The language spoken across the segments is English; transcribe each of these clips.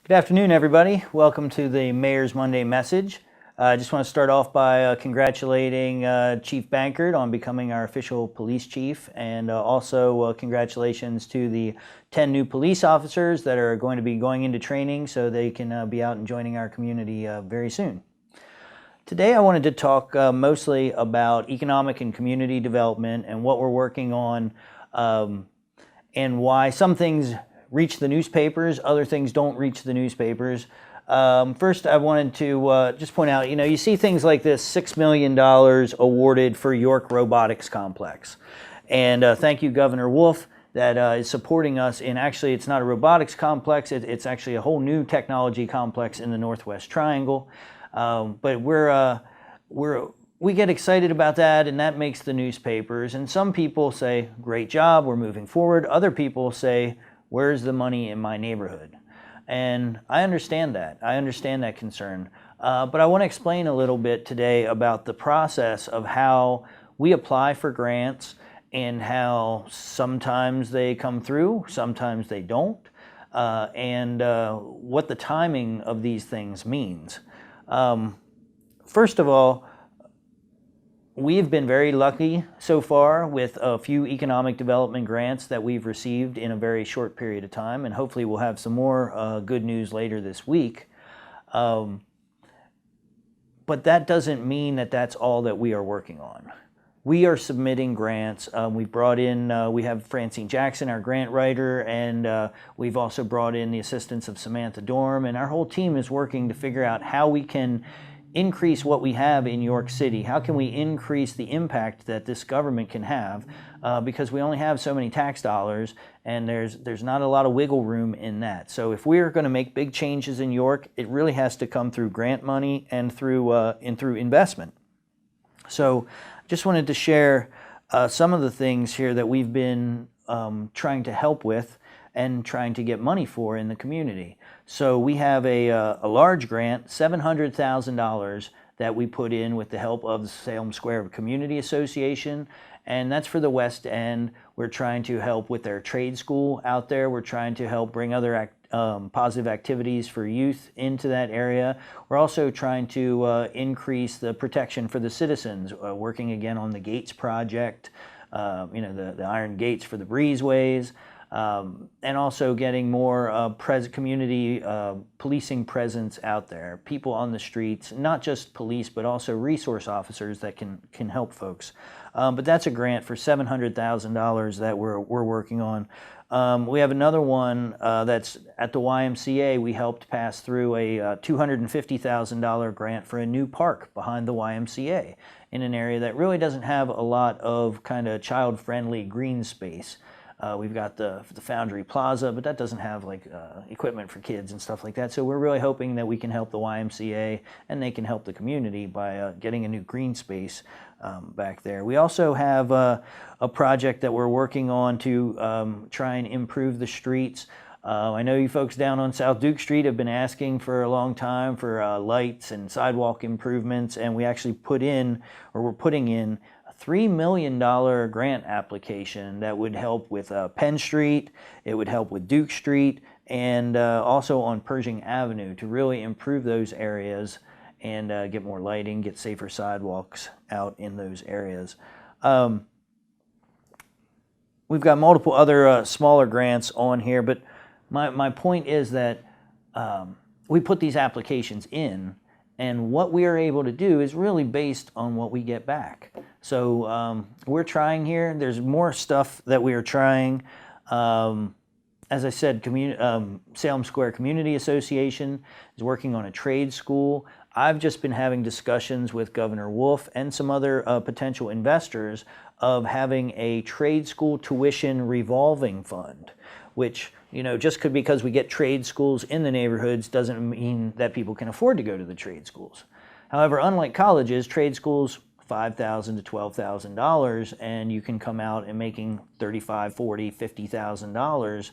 Good afternoon, everybody. Welcome to the Mayor's Monday Message. I just want to start off by congratulating Chief Bankert on becoming our official police chief, and also congratulations to the 10 new police officers that are going to be going into training so they can be out and joining our community very soon. Today I wanted to talk mostly about economic and community development and what we're working on, and why some things reach the newspapers, other things don't reach the newspapers. First, I wanted to just point out, you see things like this $6 million awarded for York Robotics Complex. And thank you, Governor Wolf, that is supporting us in, actually, it's not a robotics complex, it's actually a whole new technology complex in the Northwest Triangle. But we get excited about that, and that makes the newspapers. And some people say, great job, we're moving forward. Other people say, where's the money in my neighborhood? And I understand that. I understand that concern. But I want to explain a little bit today about the process of how we apply for grants and how sometimes they come through, sometimes they don't, and what the timing of these things means. First of all, we've been very lucky so far with a few economic development grants that we've received in a very short period of time, and hopefully we'll have some more good news later this week. But that doesn't mean that that's all that we are working on. We are submitting grants. We've brought in, we have Francine Jackson, our grant writer, and we've also brought in the assistance of Samantha Dorm, and our whole team is working to figure out how we can increase what we have in York City. How can we increase the impact that this government can have? Because we only have so many tax dollars, and there's not a lot of wiggle room in that. So if we're going to make big changes in York, it really has to come through grant money and through investment. So just wanted to share some of the things here that we've been trying to help with and trying to get money for in the community. So we have a large grant, $700,000, that we put in with the help of the Salem Square Community Association, and that's for the West End. We're trying to help with their trade school out there. We're trying to help bring other positive activities for youth into that area. We're also trying to increase the protection for the citizens, working again on the Gates project, the iron gates for the breezeways. And also getting more community policing presence out there, people on the streets, not just police, but also resource officers that can help folks. But that's a grant for $700,000 that we're working on. We have another one that's at the YMCA. We helped pass through a $250,000 grant for a new park behind the YMCA in an area that really doesn't have a lot of kind of child-friendly green space. We've got the Foundry Plaza, but that doesn't have like equipment for kids and stuff like that. So we're really hoping that we can help the YMCA and they can help the community by getting a new green space back there. We also have a project that we're working on to try and improve the streets. I know you folks down on South Duke Street have been asking for a long time for lights and sidewalk improvements, and we actually we're putting in $3 million grant application that would help with Penn Street, it would help with Duke Street, and also on Pershing Avenue to really improve those areas and get more lighting, get safer sidewalks out in those areas. We've got multiple other smaller grants on here, but my point is that we put these applications in, and what we are able to do is really based on what we get back. So we're trying here. There's more stuff that we are trying. As I said, Salem Square Community Association is working on a trade school. I've just been having discussions with Governor Wolf and some other potential investors of having a trade school tuition revolving fund, which, just because we get trade schools in the neighborhoods doesn't mean that people can afford to go to the trade schools. However, unlike colleges, trade schools, $5,000 to $12,000, and you can come out and making $35,000, $40,000, $50,000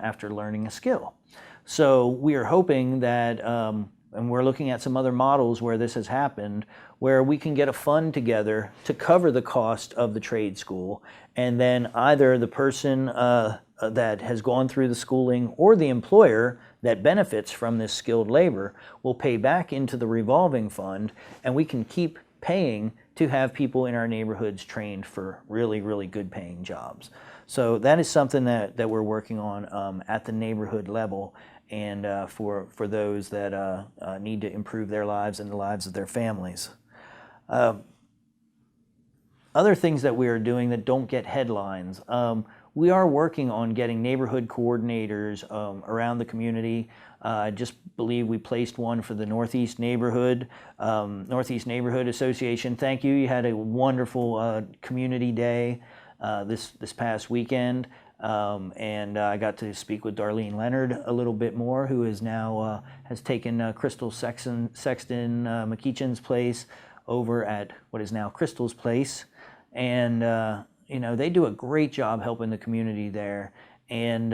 after learning a skill. So we are hoping that, and we're looking at some other models where this has happened, where we can get a fund together to cover the cost of the trade school, and then either the person that has gone through the schooling or the employer that benefits from this skilled labor will pay back into the revolving fund, and we can keep paying to have people in our neighborhoods trained for really, really good paying jobs. So that is something that we're working on at the neighborhood level, and for those that need to improve their lives and the lives of their families. Other things that we are doing that don't get headlines. We are working on getting neighborhood coordinators around the community. I just believe we placed one for the Northeast Neighborhood Association. Thank you. You had a wonderful community day this past weekend. And I got to speak with Darlene Leonard a little bit more, who is now has taken Crystal Sexton McEachin's place over at what is now Crystal's place. And you know, they do a great job helping the community there, and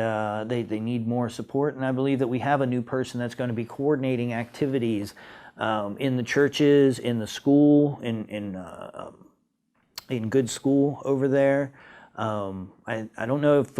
they need more support. And I believe that we have a new person that's going to be coordinating activities in the churches, in the school, in Good School over there. I don't know if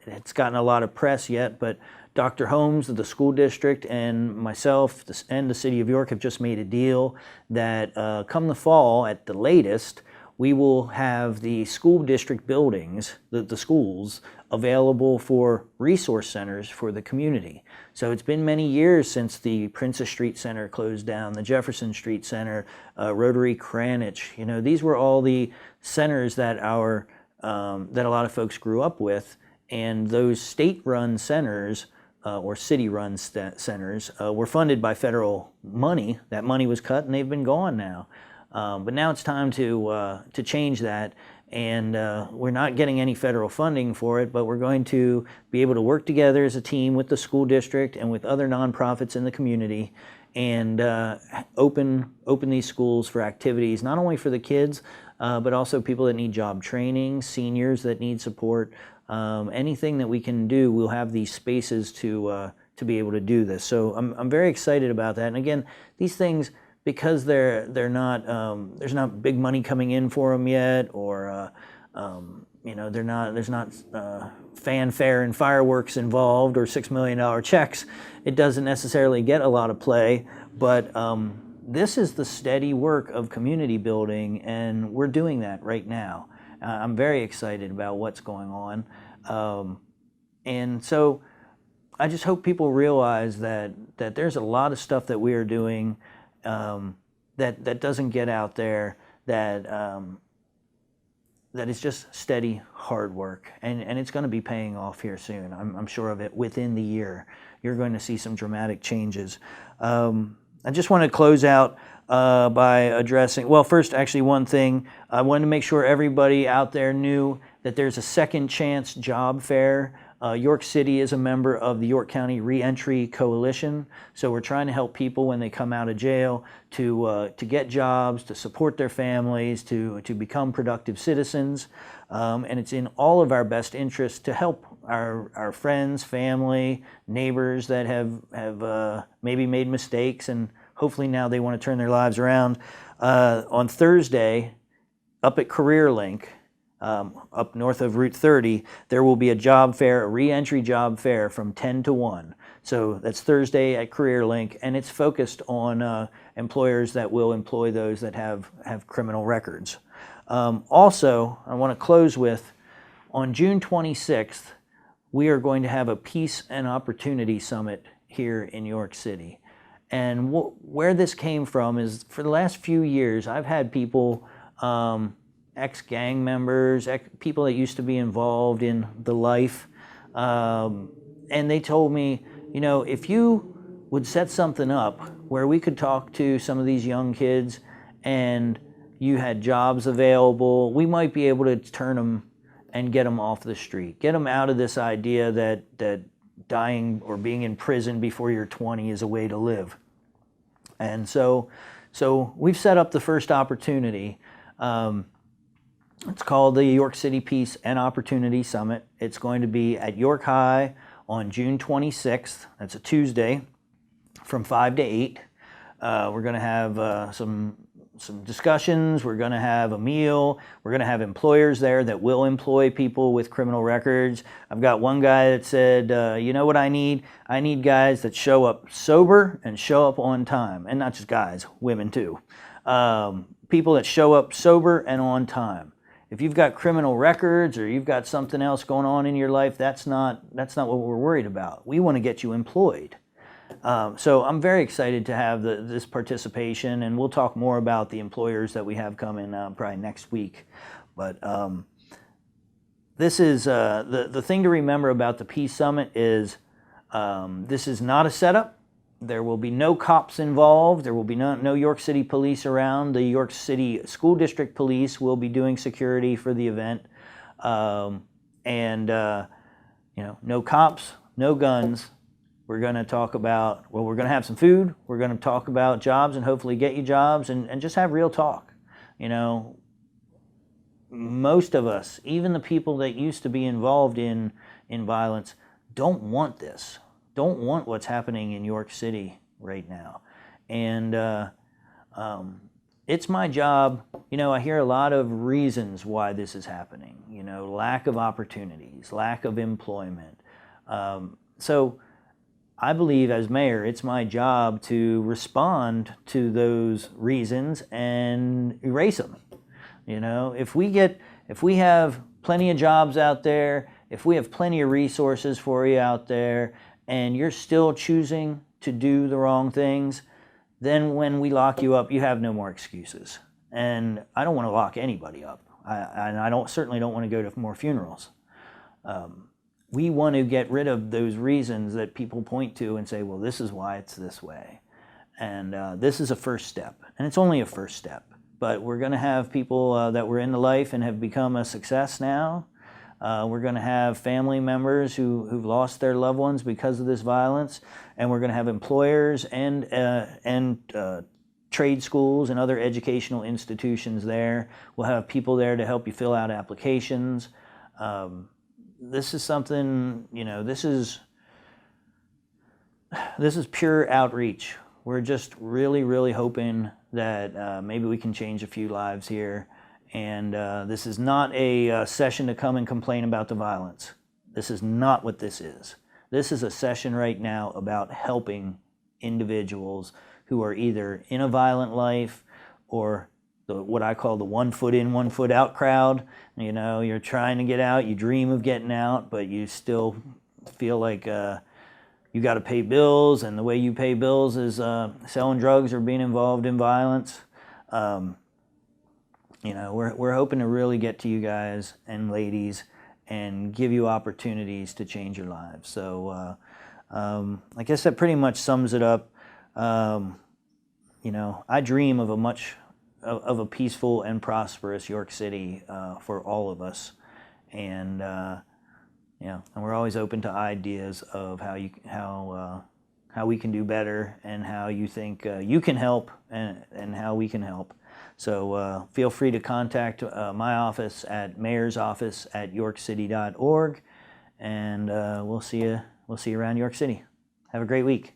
it's gotten a lot of press yet, but Dr. Holmes of the school district and myself and the city of York have just made a deal that come the fall at the latest, we will have the school district buildings, the schools, available for resource centers for the community. So it's been many years since the Princess Street Center closed down, the Jefferson Street Center, Rotary Cranich. You know, these were all the centers that that a lot of folks grew up with, and those state-run centers or city-run centers were funded by federal money. That money was cut, and they've been gone now. But now it's time to change that, and we're not getting any federal funding for it, but we're going to be able to work together as a team with the school district and with other nonprofits in the community, and open these schools for activities, not only for the kids, but also people that need job training, seniors that need support. Anything that we can do, we'll have these spaces to be able to do this. So I'm very excited about that. And again, these things, because they're not there's not big money coming in for them yet, or you know, there's not fanfare and fireworks involved or $6 million checks. It doesn't necessarily get a lot of play, but this is the steady work of community building, and we're doing that right now. I'm very excited about what's going on, and so I just hope people realize that there's a lot of stuff that we are doing that doesn't get out there, that is just steady, hard work, and it's going to be paying off here soon. I'm sure of it. Within the year, you're going to see some dramatic changes. I just want to close out by addressing, well, first, actually, one thing. I wanted to make sure everybody out there knew that there's a Second Chance Job Fair. York City is a member of the York County Reentry Coalition, so we're trying to help people when they come out of jail to get jobs, to support their families, to become productive citizens, and it's in all of our best interests to help our friends, family, neighbors that have maybe made mistakes, and hopefully now they want to turn their lives around. On Thursday, up at CareerLink, up north of Route 30, there will be a job fair, a reentry job fair from 10 to 1. So that's Thursday at CareerLink, and it's focused on employers that will employ those that have criminal records. Also, I want to close with, on June 26th, we are going to have a Peace and Opportunity Summit here in York City. And where this came from is, for the last few years, I've had people, ex-gang members, people that used to be involved in the life, and they told me, you know, if you would set something up where we could talk to some of these young kids and you had jobs available, we might be able to turn them and get them off the street, get them out of this idea that dying or being in prison before you're 20 is a way to live. And so we've set up the first opportunity. It's called the York City Peace and Opportunity Summit. It's going to be at York High on June 26th. That's a Tuesday, from 5 to 8. We're going to have some some discussions. We're going to have a meal. We're going to have employers there that will employ people with criminal records. I've got one guy that said, you know what I need? I need guys that show up sober and show up on time. And not just guys, women too. People that show up sober and on time. If you've got criminal records or you've got something else going on in your life, that's not what we're worried about. We want to get you employed. So I'm very excited to have this participation, and we'll talk more about the employers that we have coming probably next week. But this is the thing to remember about the Peace Summit is this is not a setup. There will be no cops involved. There will be no York City police around. The York City School District Police will be doing security for the event. No cops, no guns. We're going to talk about, well, we're going to have some food. We're going to talk about jobs and hopefully get you jobs and just have real talk. Most of us, even the people that used to be involved in violence, don't want this. Don't want what's happening in York City right now. And it's my job. I hear a lot of reasons why this is happening. Lack of opportunities, lack of employment. So I believe as mayor, it's my job to respond to those reasons and erase them. If we have plenty of jobs out there, if we have plenty of resources for you out there, and you're still choosing to do the wrong things, then when we lock you up, you have no more excuses. And I don't want to lock anybody up. I certainly don't want to go to more funerals. We want to get rid of those reasons that people point to and say, well, this is why it's this way. And this is a first step. And it's only a first step. But we're going to have people that were in the life and have become a success now. We're going to have family members who've lost their loved ones because of this violence. And we're going to have employers and trade schools and other educational institutions there. We'll have people there to help you fill out applications. This is something, this is pure outreach. We're just really, really hoping that maybe we can change a few lives here. And this is not a session to come and complain about the violence. This is not what this is. This is a session right now about helping individuals who are either in a violent life or what I call the 1 foot in, 1 foot out crowd. You're trying to get out, you dream of getting out, but you still feel like you got to pay bills, and the way you pay bills is selling drugs or being involved in violence. We're hoping to really get to you guys and ladies and give you opportunities to change your lives. So I guess that pretty much sums it up. I dream of a peaceful and prosperous York City for all of us, and we're always open to ideas of how we can do better and how you think you can help and how we can help. So feel free to contact my office at mayorsoffice@yorkcity.org, and we'll see you around York City. Have a great week.